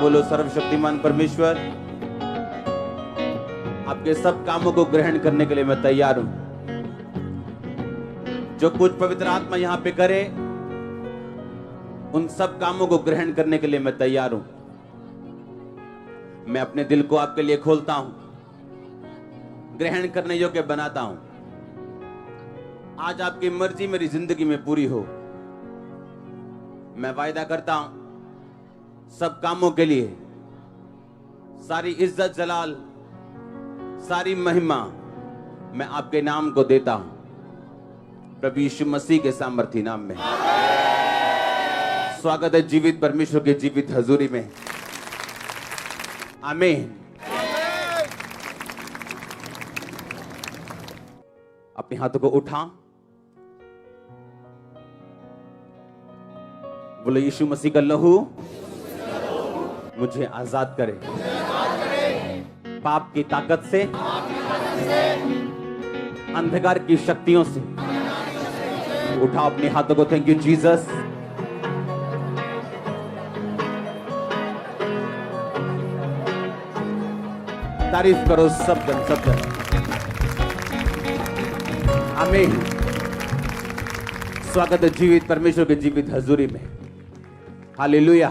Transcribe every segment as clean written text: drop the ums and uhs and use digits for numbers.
बोलो सर्वशक्तिमान परमेश्वर, आपके सब कामों को ग्रहण करने के लिए मैं तैयार हूं। जो कुछ पवित्र आत्मा यहां पे करे, उन सब कामों को ग्रहण करने के लिए मैं तैयार हूं। मैं अपने दिल को आपके लिए खोलता हूं, ग्रहण करने योग्य बनाता हूं। आज आपकी मर्जी मेरी जिंदगी में पूरी हो। मैं वायदा करता हूं, सब कामों के लिए सारी इज्जत जलाल, सारी महिमा मैं आपके नाम को देता हूं, प्रभु यीशु मसीह के सामर्थी नाम में। स्वागत है जीवित परमेश्वर के जीवित हजूरी में। आमीन। अपने हाथों को उठा, बोलो यीशु मसीह का लहू मुझे आजाद करे, पाप की ताकत से, अंधकार की शक्तियों से। उठाओ अपने हाथों को। Thank you Jesus. तारीफ करो सब जन, सब जन। आमीन। स्वागत है जीवित परमेश्वर के जीवित हजूरी में। हालेलुया।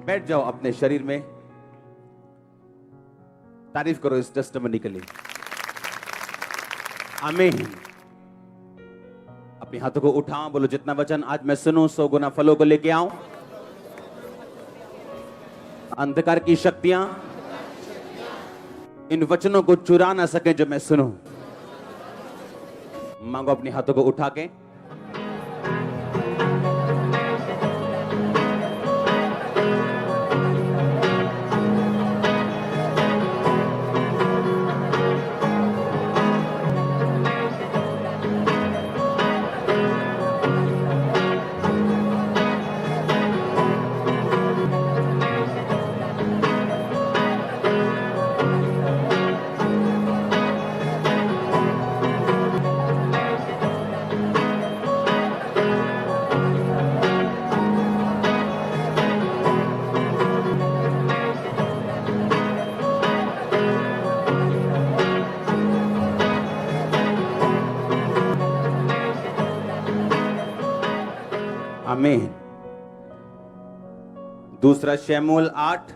बैठ जाओ अपने शरीर में। तारीफ करो इस टेस्टिमनी के लिए। आमीन। अपने हाथों को उठाओ, बोलो जितना वचन आज मैं सुनूं 100 गुना फलों को लेके आऊं। अंधकार की शक्तियां इन वचनों को चुरा ना सके जो मैं सुनूं। मांगो अपने हाथों को उठा के। आमीन। दूसरा शमूएल 8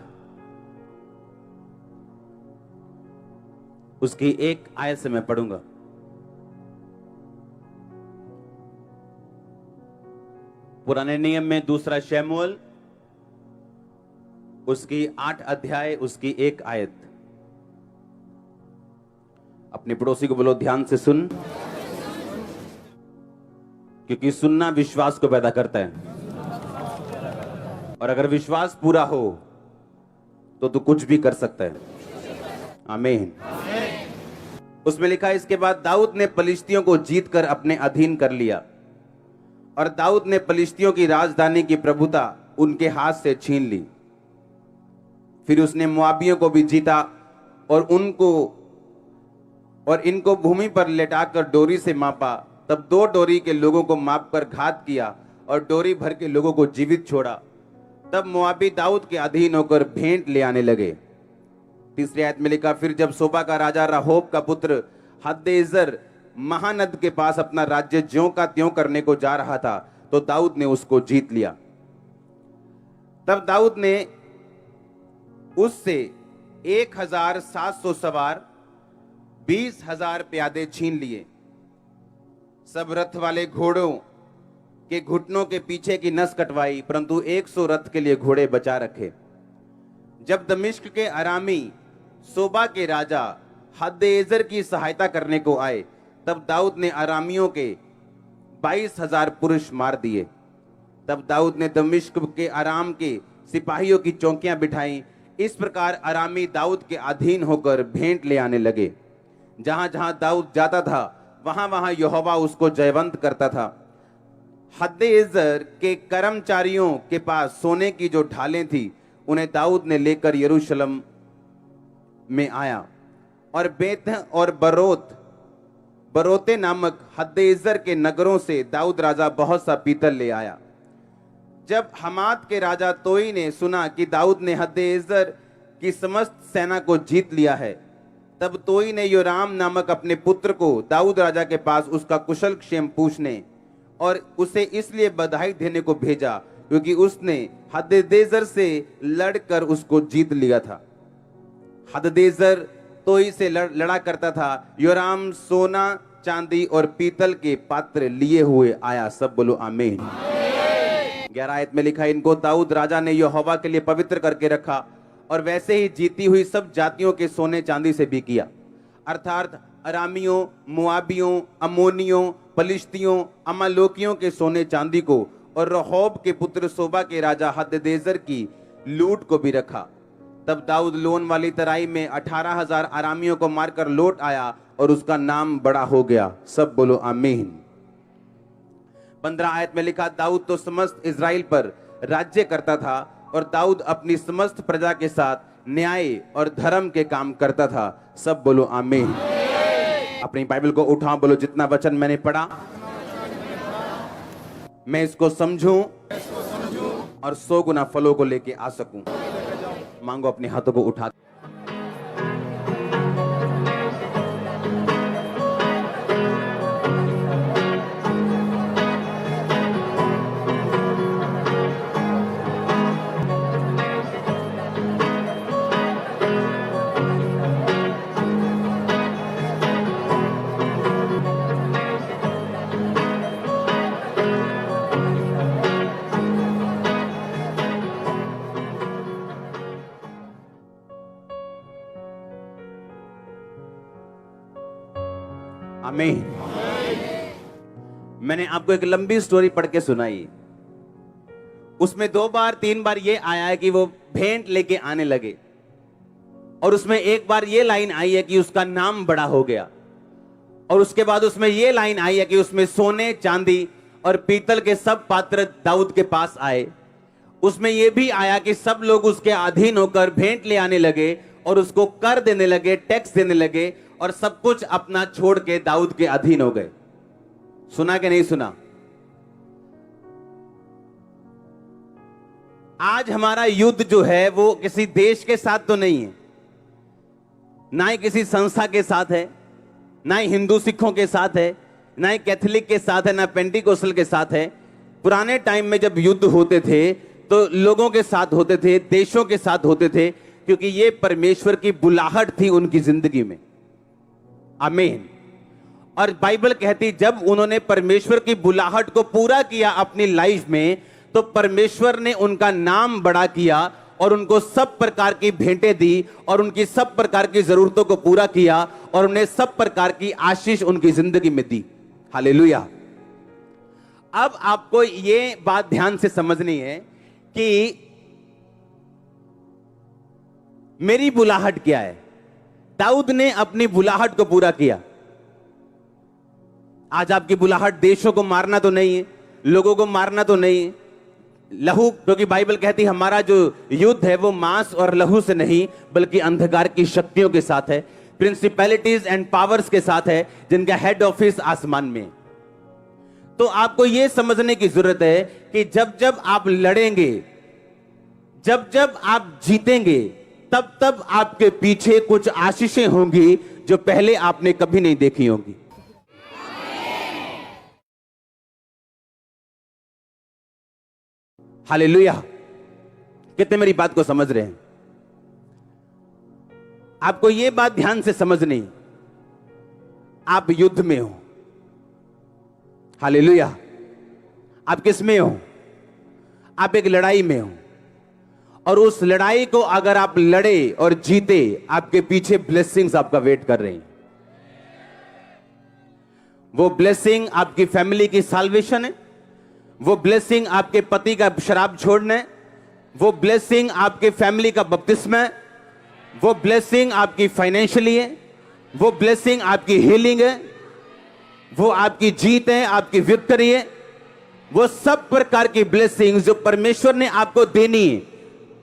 उसकी एक आयत से मैं पढ़ूंगा। पुराने नियम में दूसरा शमूएल उसकी 8 अध्याय उसकी एक आयत। अपने पड़ोसी को बोलो ध्यान से सुन, क्योंकि सुनना विश्वास को पैदा करता है, और अगर विश्वास पूरा हो तो तू कुछ भी कर सकता है। आमीन। उसमें लिखा है, इसके बाद दाऊद ने पलिश्तियों को जीतकर अपने अधीन कर लिया, और दाऊद ने पलिश्तियों की राजधानी की प्रभुता उनके हाथ से छीन ली। फिर उसने मुआबियों को भी जीता और इनको भूमि पर लेटाकर डोरी से मापा। तब 2 डोरी के लोगों को मापकर घात किया और डोरी भर के लोगों को जीवित छोड़ा। तब मुआबी दाऊद के अधीन होकर भेंट ले आने लगे। तीसरी आयत में लिखा, फिर जब सोबा का राजा रहोब का पुत्र हद्देजर महानद के पास अपना राज्य ज्यों का त्यों करने को जा रहा था, तो दाऊद ने उसको जीत लिया। तब दाऊद ने उससे 1700 सवार 20,000 प्यादे छीन लिए। सब रथ वाले घोड़ों के घुटनों के पीछे की नस कटवाई, परंतु 100 रथ के लिए घोड़े बचा रखे। जब दमिश्क के अरामी सोबा के राजा हद्देजर की सहायता करने को आए, तब दाऊद ने अरामियों के 22,000 पुरुष मार दिए। तब दाऊद ने दमिश्क के अराम के सिपाहियों की चौकियां बिठाई। इस प्रकार अरामी दाऊद के अधीन होकर भेंट ले आने लगे। जहां जहां दाऊद जाता था, वहां वहां यहोवा उसको जयवंत करता था। हद्देजर के कर्मचारियों के पास सोने की जो ढालें थी, उन्हें दाऊद ने लेकर यरूशलेम में आया, और बेत और बरोते नामक हद्देजर के नगरों से दाऊद राजा बहुत सा पीतल ले आया। जब हमात के राजा तोई ने सुना कि दाऊद ने हददेजेर की समस्त सेना को जीत लिया है, तब तोई ने योराम नामक अपने पुत्र को दाऊद राजा के पास उसका कुशल क्षेम पूछने और उसे इसलिए बधाई देने को भेजा क्योंकि उसने हददेजेर से लड़कर उसको जीत लिया था। हददेजेर तोई से लड़ा करता था। योराम सोना, चांदी और पीतल के पात्र लिए हुए आया। सब बोलो आमीन। 11 आयत में लिखा, इनको दाऊद राजा ने यहोवा के लिए पवित्र करके रखा और वैसे ही जीती हुई सब जातियों के सोने चांदी से भी किया, अर्थात अरामियों, मुआबियों, अमोनियों, पलिश्तियों, अमालोकियों के सोने चांदी को और रहोब के पुत्र सोबा के राजा हददेजेर की लूट को भी रखा। तब दाऊद लोन वाली तराई में 18,000 अरामियों को मारकर लौट आया और उसका नाम बड़ा हो गया। सब बोलो आमीन। 15 आयत में लिखा, दाऊद तो समस्त इज़राइल पर राज्य करता था और दाऊद अपनी समस्त प्रजा के साथ न्याय और धर्म के काम करता था। सब बोलो आमीन। अपनी बाइबल को उठाओ, बोलो जितना वचन मैंने पढ़ा मैं इसको समझूं और 100 गुना फलों को लेके आ सकूं। मांगो अपने हाथों को उठा। आमीन। मैंने आपको एक लंबी स्टोरी पढ़ के सुनाई। उसमें 2 बार 3 बार ये आया है कि वो भेंट लेके आने लगे और उसमें एक बार ये लाइन आई है कि उसका नाम बड़ा हो गया और उसके बाद उसमें ये लाइन आई है कि उसमें सोने, चांदी और पीतल के सब पात्र दाऊद के पास आए। उसमें यह भी आया कि सब लोग उसके अधीन होकर भेंट ले आने लगे और उसको कर देने लगे, टैक्स देने लगे और सब कुछ अपना छोड़ के दाऊद के अधीन हो गए। सुना कि नहीं सुना? आज हमारा युद्ध जो है वो किसी देश के साथ तो नहीं है, ना ही किसी संस्था के साथ है, ना ही हिंदू सिखों के साथ है, ना ही कैथोलिक के साथ है, ना पेंटिकोस्टल के साथ है। पुराने टाइम में जब युद्ध होते थे तो लोगों के साथ होते थे, देशों के साथ होते थे, क्योंकि ये परमेश्वर की बुलाहट थी उनकी जिंदगी में। आमीन। और बाइबल कहती जब उन्होंने परमेश्वर की बुलाहट को पूरा किया अपनी लाइफ में तो परमेश्वर ने उनका नाम बड़ा किया और उनको सब प्रकार की भेंटें दी और उनकी सब प्रकार की जरूरतों को पूरा किया और उन्हें सब प्रकार की आशीष उनकी जिंदगी में दी। हालेलुया। अब आपको यह बात ध्यान से समझनी है कि मेरी बुलाहट क्या है। दाऊद ने अपनी बुलाहट को पूरा किया। आज आपकी बुलाहट देशों को मारना तो नहीं है, लोगों को मारना तो नहीं है, लहू, क्योंकि बाइबल कहती हमारा जो युद्ध है वो मांस और लहू से नहीं बल्कि अंधकार की शक्तियों के साथ है, प्रिंसिपैलिटीज एंड पावर्स के साथ है, जिनका हेड ऑफिस आसमान में। तो आपको यह समझने की जरूरत है कि जब जब आप लड़ेंगे, जब जब आप जीतेंगे, तब तब आपके पीछे कुछ आशीषें होंगी जो पहले आपने कभी नहीं देखी होंगी। हालेलुया। कितने मेरी बात को समझ रहे हैं? आपको यह बात ध्यान से समझनी, आप युद्ध में हो। हालेलुया। आप किस में हो? आप एक लड़ाई में हो और उस लड़ाई को अगर आप लड़े और जीते, आपके पीछे ब्लेसिंग्स आपका वेट कर रही हैं। वो ब्लेसिंग आपकी फैमिली की साल्वेशन है, वो ब्लेसिंग आपके पति का शराब छोड़ना है, वो ब्लेसिंग आपके फैमिली का बपतिस्मा है, वो ब्लेसिंग आपकी फाइनेंशियली है, वो ब्लेसिंग आपकी हीलिंग है, वो आपकी जीत है, आपकी विक्ट्री है। वो सब प्रकार की ब्लेसिंग्स जो परमेश्वर ने आपको देनी है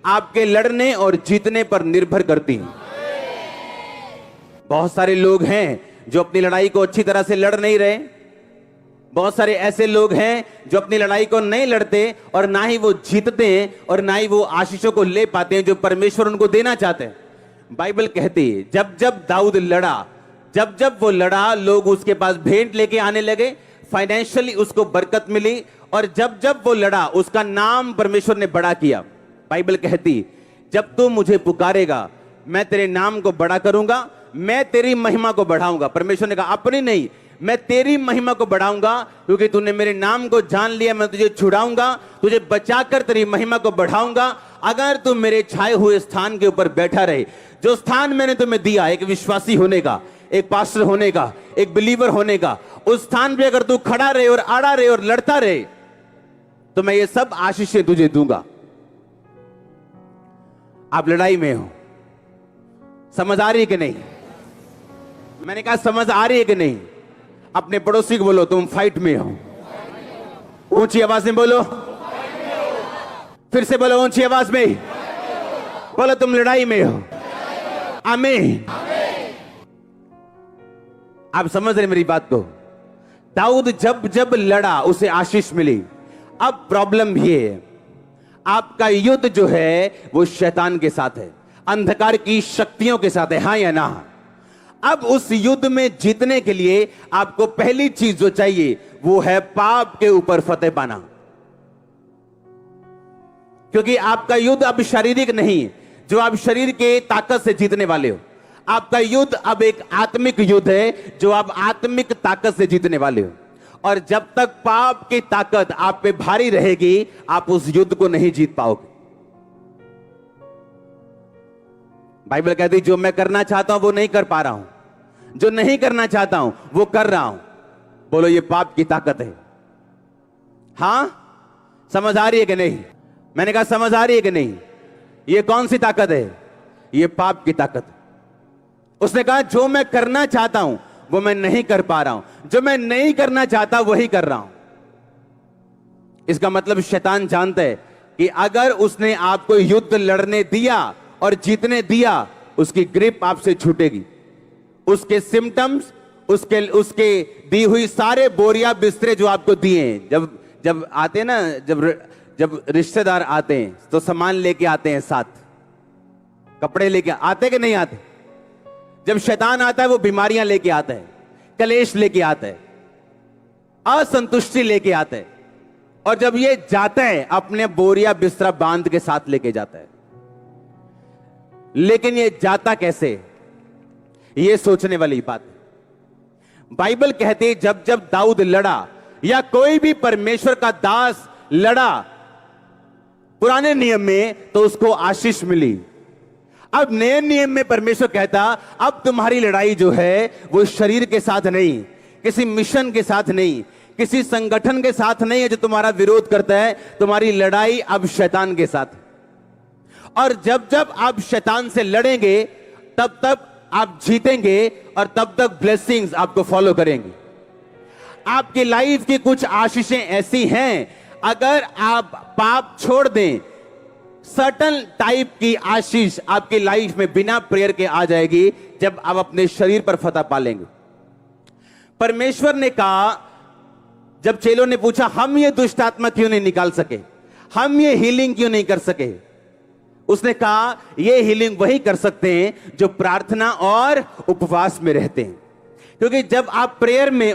आपके लड़ने और जीतने पर निर्भर करती हैं। बहुत सारे लोग हैं जो अपनी लड़ाई को अच्छी तरह से लड़ नहीं रहे, बहुत सारे ऐसे लोग हैं जो अपनी लड़ाई को नहीं लड़ते और ना ही वो जीतते हैं और ना ही वो आशीषों को ले पाते हैं जो परमेश्वर उनको देना चाहते हैं। बाइबल कहती है जब जब दाऊद लड़ा, जब जब वो लड़ा, लोग उसके पास भेंट लेके आने लगे, फाइनेंशियली उसको बरकत मिली, और जब जब वो लड़ा उसका नाम परमेश्वर ने बड़ा किया। बाइबल कहती जब तू मुझे पुकारेगा मैं तेरे नाम को बड़ा करूंगा, मैं तेरी महिमा को बढ़ाऊंगा। परमेश्वर ने कहा अपनी नहीं, मैं तेरी महिमा को बढ़ाऊंगा, क्योंकि तूने मेरे नाम को जान लिया। मैं तुझे छुड़ाऊंगा, तुझे बचाकर तेरी महिमा को बढ़ाऊंगा। अगर तू मेरे छाए हुए स्थान के ऊपर बैठा रहे, जो स्थान मैंने तुम्हें दिया, एक विश्वासी होने का, एक पास्टर होने का, एक बिलीवर होने का, उस स्थान पे अगर तू खड़ा रहे और अड़ा रहे और लड़ता रहे, तो मैं ये सब आशीषें तुझे दूंगा। आप लड़ाई में हो, समझ आ रही है कि नहीं? मैंने कहा समझ आ रही है कि नहीं? अपने पड़ोसी को बोलो तुम फाइट में हो। ऊंची आवाज में बोलो, फिर से बोलो ऊंची आवाज में, बोलो तुम लड़ाई में हो। आमीन। आप समझ रहे मेरी बात को? दाऊद जब जब लड़ा उसे आशीष मिली। अब प्रॉब्लम ये है, आपका युद्ध जो है वो शैतान के साथ है, अंधकार की शक्तियों के साथ है, हां या ना? अब उस युद्ध में जीतने के लिए आपको पहली चीज जो चाहिए वो है पाप के ऊपर फतेह पाना। क्योंकि आपका युद्ध अब शारीरिक नहीं है जो आप शरीर के ताकत से जीतने वाले हो। आपका युद्ध अब एक आत्मिक युद्ध है जो आप आत्मिक ताकत से जीतने वाले हो। और जब तक पाप की ताकत आप पे भारी रहेगी, आप उस युद्ध को नहीं जीत पाओगे। बाइबल कहती जो मैं करना चाहता हूं वो नहीं कर पा रहा हूं, जो नहीं करना चाहता हूं वो कर रहा हूं। बोलो ये पाप की ताकत है। हां, समझ आ रही है कि नहीं? मैंने कहा समझ आ रही है कि नहीं? ये कौन सी ताकत है? ये पाप की ताकत। उसने कहा जो मैं करना चाहता हूं वो मैं नहीं कर पा रहा हूं, जो मैं नहीं करना चाहता वही कर रहा हूं। इसका मतलब शैतान जानता है कि अगर उसने आपको युद्ध लड़ने दिया और जीतने दिया, उसकी ग्रिप आपसे छूटेगी। उसके सिम्टम्स, उसके दी हुई सारे बोरिया बिस्तरे जो आपको दिए हैं, जब आते हैं ना, जब रिश्तेदार आते हैं तो सामान लेके आते हैं, साथ कपड़े लेके आते कि नहीं आते? जब शैतान आता है वो बीमारियां लेके आता है, कलेश लेके आता है, असंतुष्टि लेके आता है। और जब ये जाता है अपने बोरिया बिस्तरा बांध के साथ लेके जाता है। लेकिन ये जाता कैसे, ये सोचने वाली बात है। बाइबल कहती है जब जब दाऊद लड़ा या कोई भी परमेश्वर का दास लड़ा पुराने नियम में, तो उसको आशीष मिली। अब नए नियम में परमेश्वर कहता अब तुम्हारी लड़ाई जो है वो शरीर के साथ नहीं, किसी मिशन के साथ नहीं, किसी संगठन के साथ नहीं है जो तुम्हारा विरोध करता है। तुम्हारी लड़ाई अब शैतान के साथ। और जब जब आप शैतान से लड़ेंगे तब तब आप जीतेंगे और तब तक ब्लेसिंग्स आपको फॉलो करेंगे। आपकी लाइफ की कुछ आशीषें ऐसी हैं, अगर आप पाप छोड़ दें, सर्टन टाइप की आशीष आपकी लाइफ में बिना प्रेयर के आ जाएगी जब आप अपने शरीर पर फतह पालेंगे। परमेश्वर ने कहा, जब चेलों ने पूछा हम ये दुष्ट आत्मा क्यों नहीं निकाल सके, हम ये हीलिंग क्यों नहीं कर सके, उसने कहा ये हीलिंग वही कर सकते हैं जो प्रार्थना और उपवास में रहते हैं। क्योंकि जब आप प्रेयर में